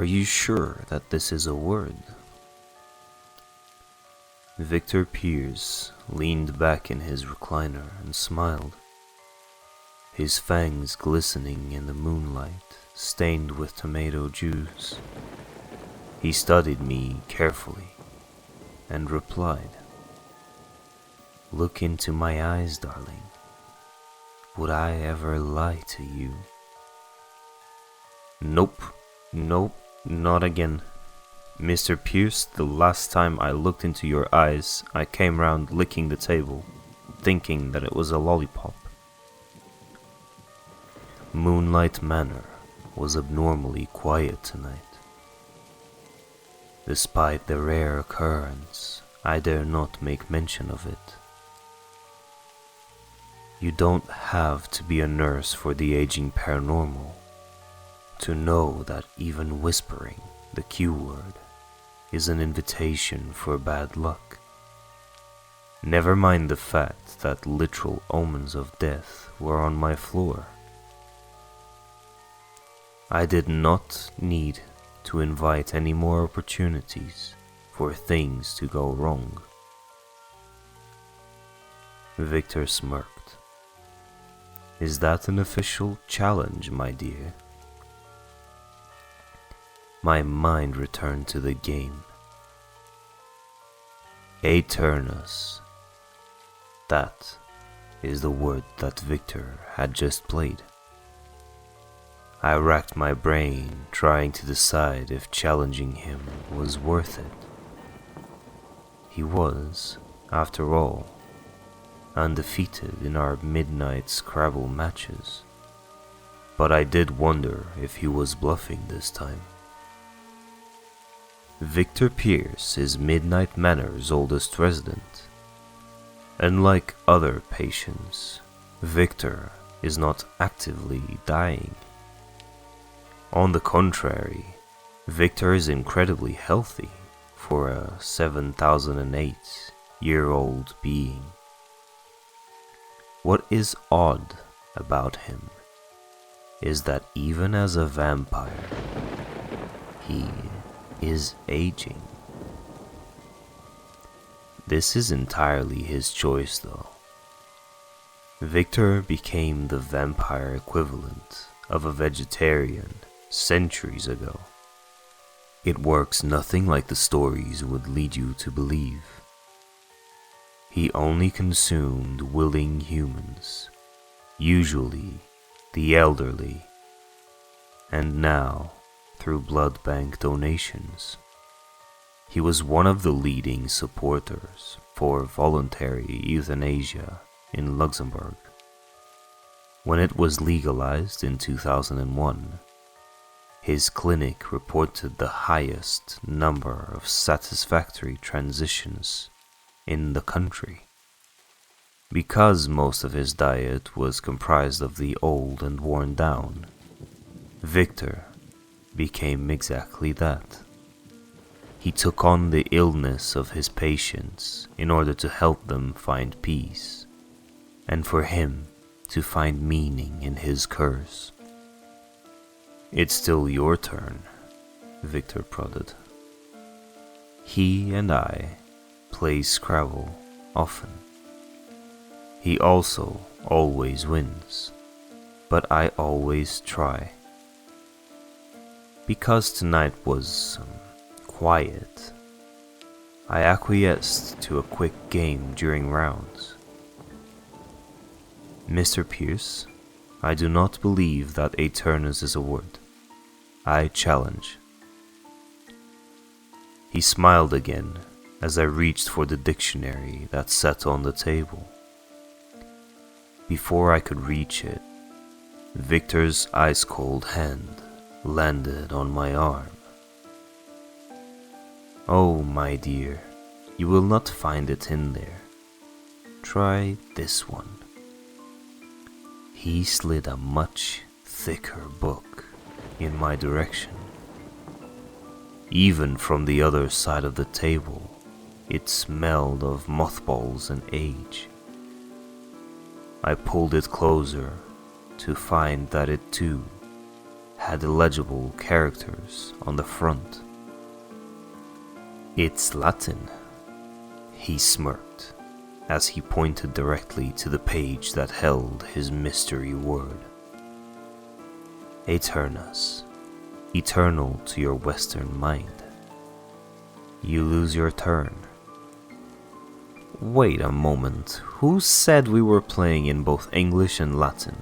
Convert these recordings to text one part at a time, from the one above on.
Are you sure that this is a word? Victor Pierce leaned back in his recliner and smiled, his fangs glistening in the moonlight, stained with tomato juice. He studied me carefully and replied, "Look into my eyes, darling. Would I ever lie to you?" Nope, not again. Mr. Pierce, the last time I looked into your eyes, I came round licking the table, thinking that it was a lollipop. Moonlight Manor was abnormally quiet tonight. Despite the rare occurrence, I dare not make mention of it. You don't have to be a nurse for the aging paranormal to know that even whispering the Q word is an invitation for bad luck. Never mind the fact that literal omens of death were on my floor. I did not need to invite any more opportunities for things to go wrong. Victor smirked. Is that an official challenge, my dear? My mind returned to the game. Aeternus. That is the word that Victor had just played. I racked my brain trying to decide if challenging him was worth it. He was, after all, undefeated in our midnight scrabble matches, but I did wonder if he was bluffing this time. Victor Pierce is Moonlight Manor's oldest resident. Unlike other patients, Victor is not actively dying. On the contrary, Victor is incredibly healthy for a 7008-year-old being. What is odd about him is that even as a vampire, he is aging. This is entirely his choice, though. Victor became the vampire equivalent of a vegetarian centuries ago. It works nothing like the stories would lead you to believe. He only consumed willing humans, usually the elderly, and now, through blood bank donations, he was one of the leading supporters for voluntary euthanasia in Luxembourg. When it was legalized in 2001, his clinic reported the highest number of satisfactory transitions in the country. Because most of his diet was comprised of the old and worn down, Victor became exactly that. He took on the illness of his patients in order to help them find peace, and for him to find meaning in his curse. It's still your turn, Victor prodded. He and I play Scrabble often. He also always wins, but I always try. Because tonight was quiet, I acquiesced to a quick game during rounds. Mr. Pierce, I do not believe that Aeternus is a word. I challenge. He smiled again as I reached for the dictionary that sat on the table. Before I could reach it, Victor's ice-cold hand landed on my arm. Oh, my dear, you will not find it in there. Try this one. He slid a much thicker book in my direction. Even from the other side of the table, it smelled of mothballs and age. I pulled it closer to find that it too had illegible characters on the front. "It's Latin," he smirked as he pointed directly to the page that held his mystery word. "Aeternus, eternal to your Western mind. You lose your turn." Wait a moment, who said we were playing in both English and Latin?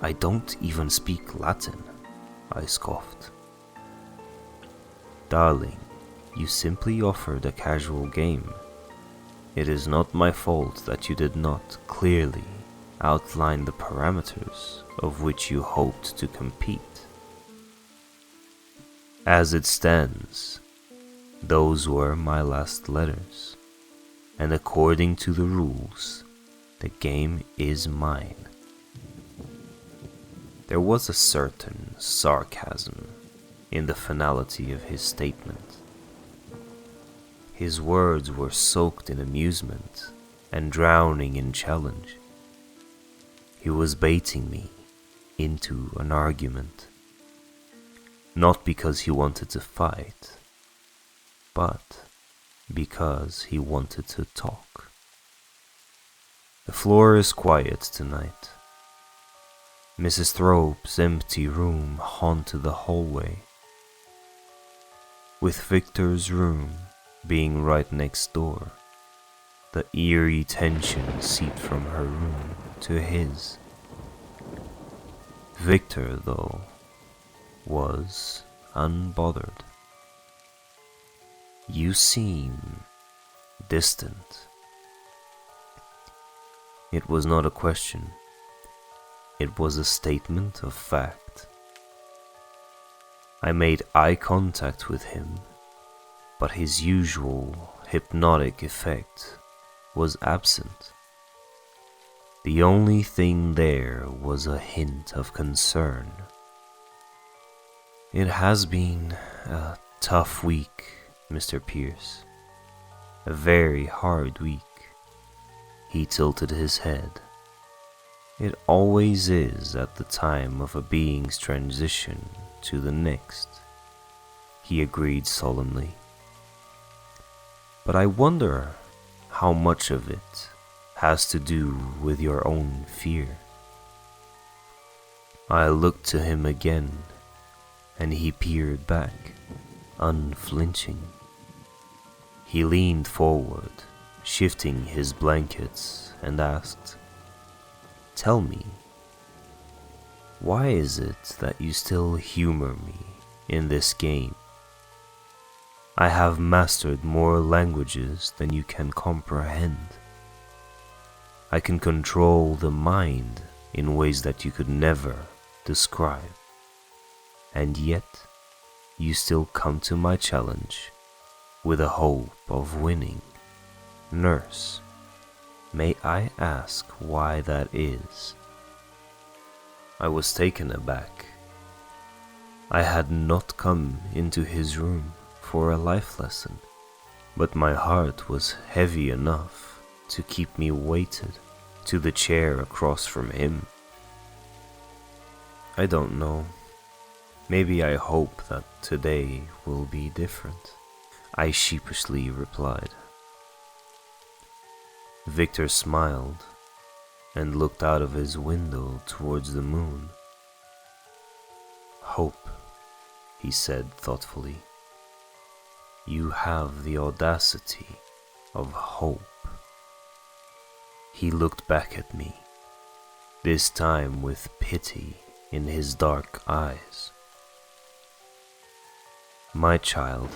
I don't even speak Latin, I scoffed. "Darling, you simply offered a casual game. It is not my fault that you did not clearly outline the parameters of which you hoped to compete. As it stands, those were my last letters, and according to the rules, the game is mine." There was a certain sarcasm in the finality of his statement. His words were soaked in amusement and drowning in challenge. He was baiting me into an argument, not because he wanted to fight, but because he wanted to talk. The floor is quiet tonight. Mrs. Thrope's empty room haunted the hallway, with Victor's room being right next door. The eerie tension seeped from her room to his. Victor, though, was unbothered. "You seem distant." It was not a question. It was a statement of fact. I made eye contact with him, but his usual hypnotic effect was absent. The only thing there was a hint of concern. "It has been a tough week, Mr. Pierce. A very hard week." He tilted his head. "It always is at the time of a being's transition to the next," he agreed solemnly. "But I wonder how much of it has to do with your own fear." I looked to him again, and he peered back, unflinching. He leaned forward, shifting his blankets, and asked, "Tell me, why is it that you still humor me in this game? I have mastered more languages than you can comprehend. I can control the mind in ways that you could never describe. And yet, you still come to my challenge with a hope of winning. Nurse, may I ask why that is?" I was taken aback. I had not come into his room for a life lesson, but my heart was heavy enough to keep me weighted to the chair across from him. "I don't know. Maybe I hope that today will be different," I sheepishly replied. Victor smiled and looked out of his window towards the moon. "Hope," he said thoughtfully. "You have the audacity of hope." He looked back at me, this time with pity in his dark eyes. "My child,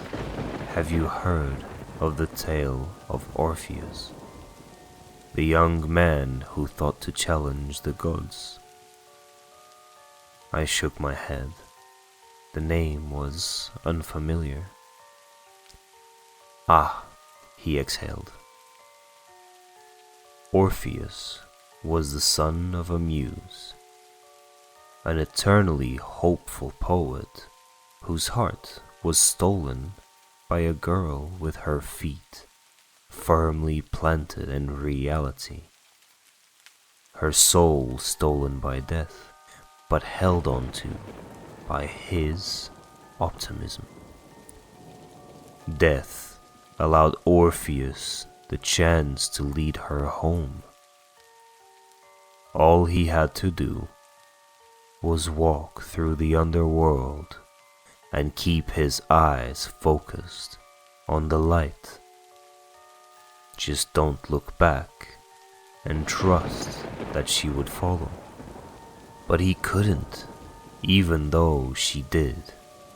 have you heard of the tale of Orpheus, the young man who thought to challenge the gods?" I shook my head. The name was unfamiliar. "Ah," he exhaled. "Orpheus was the son of a muse, an eternally hopeful poet whose heart was stolen by a girl with her feet firmly planted in reality. Her soul stolen by death, but held on to by his optimism. Death allowed Orpheus the chance to lead her home. All he had to do was walk through the underworld and keep his eyes focused on the light. Just don't look back and trust that she would follow. But he couldn't, even though she did,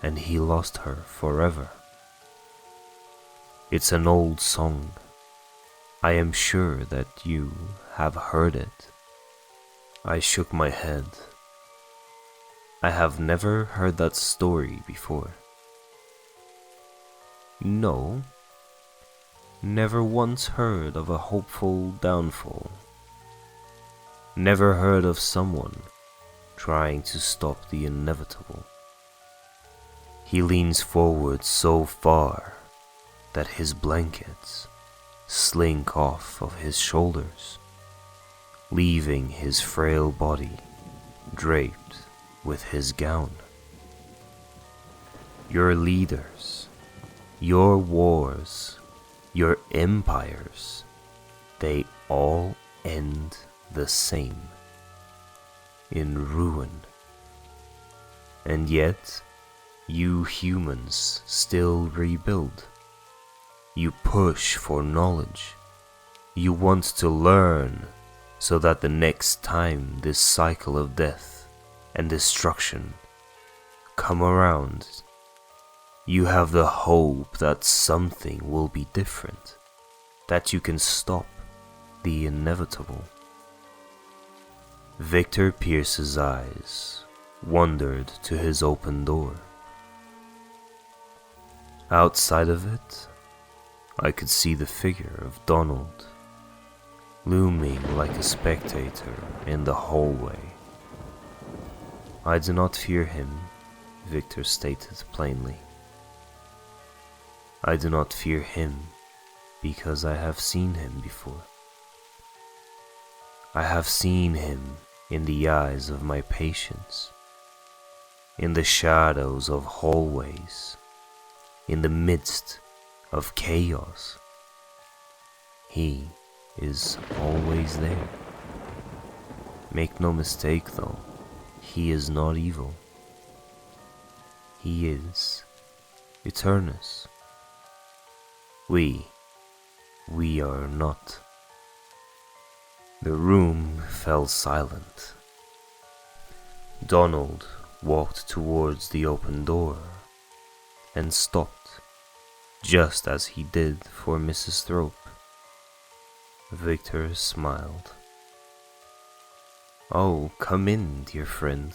and he lost her forever. It's an old song. I am sure that you have heard it. I shook my head. I have never heard that story before. No, never once heard of a hopeful downfall. Never heard of someone trying to stop the inevitable. He leans forward so far that his blankets slink off of his shoulders, leaving his frail body draped with his gown. Your leaders, your wars, your empires, they all end the same, in ruin. And yet, you humans still rebuild. You push for knowledge. You want to learn so that the next time this cycle of death and destruction come around, you have the hope that something will be different, that you can stop the inevitable. Victor Pierce's eyes wandered to his open door. Outside of it, I could see the figure of Donald, looming like a spectator in the hallway. I do not fear him, Victor stated plainly. I do not fear him because I have seen him before. I have seen him in the eyes of my patients, in the shadows of hallways, in the midst of chaos. He is always there. Make no mistake though, he is not evil. He is Eternus. We are not. The room fell silent. Donald walked towards the open door and stopped, just as he did for Mrs. Thrope. Victor smiled. "Oh, come in, dear friend,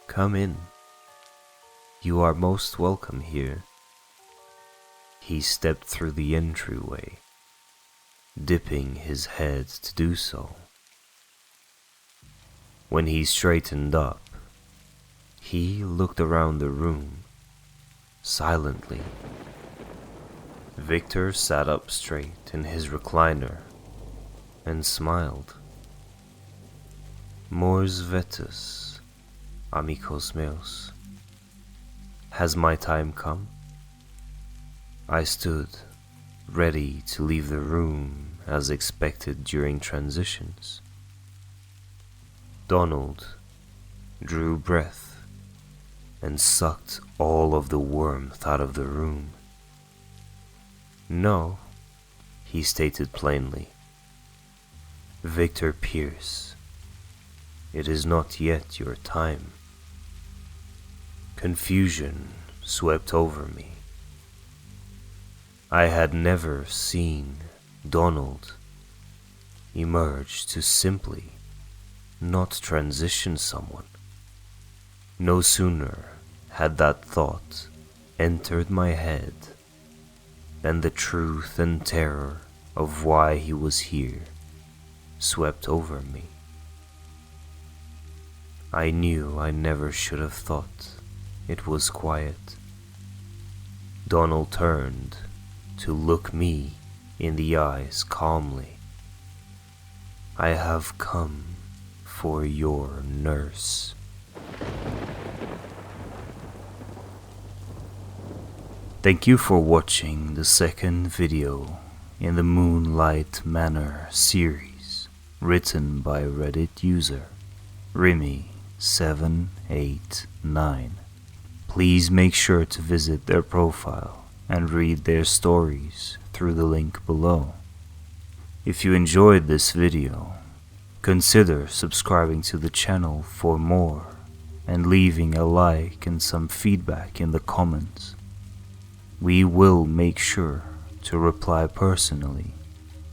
come in. You are most welcome here." He stepped through the entryway, dipping his head to do so. When he straightened up, he looked around the room, silently. Victor sat up straight in his recliner and smiled. "Mors vetus, amicos meus. Has my time come?" I stood, ready to leave the room as expected during transitions. Donald drew breath and sucked all of the warmth out of the room. "No," he stated plainly. "Victor Pierce, it is not yet your time." Confusion swept over me. I had never seen Donald emerge to simply not transition someone. No sooner had that thought entered my head than the truth and terror of why he was here swept over me. I knew I never should have thought it was quiet. Donald turned to look me in the eyes calmly. "I have come for your nurse." Thank you for watching the second video in the Moonlight Manor series, written by Reddit user Remy789. Please make sure to visit their profile and read their stories through the link below. If you enjoyed this video, consider subscribing to the channel for more and leaving a like and some feedback in the comments. We will make sure to reply personally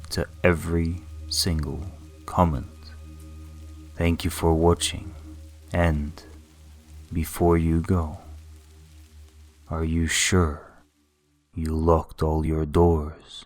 to every single comment. Thank you for watching, and before you go, are you sure you locked all your doors?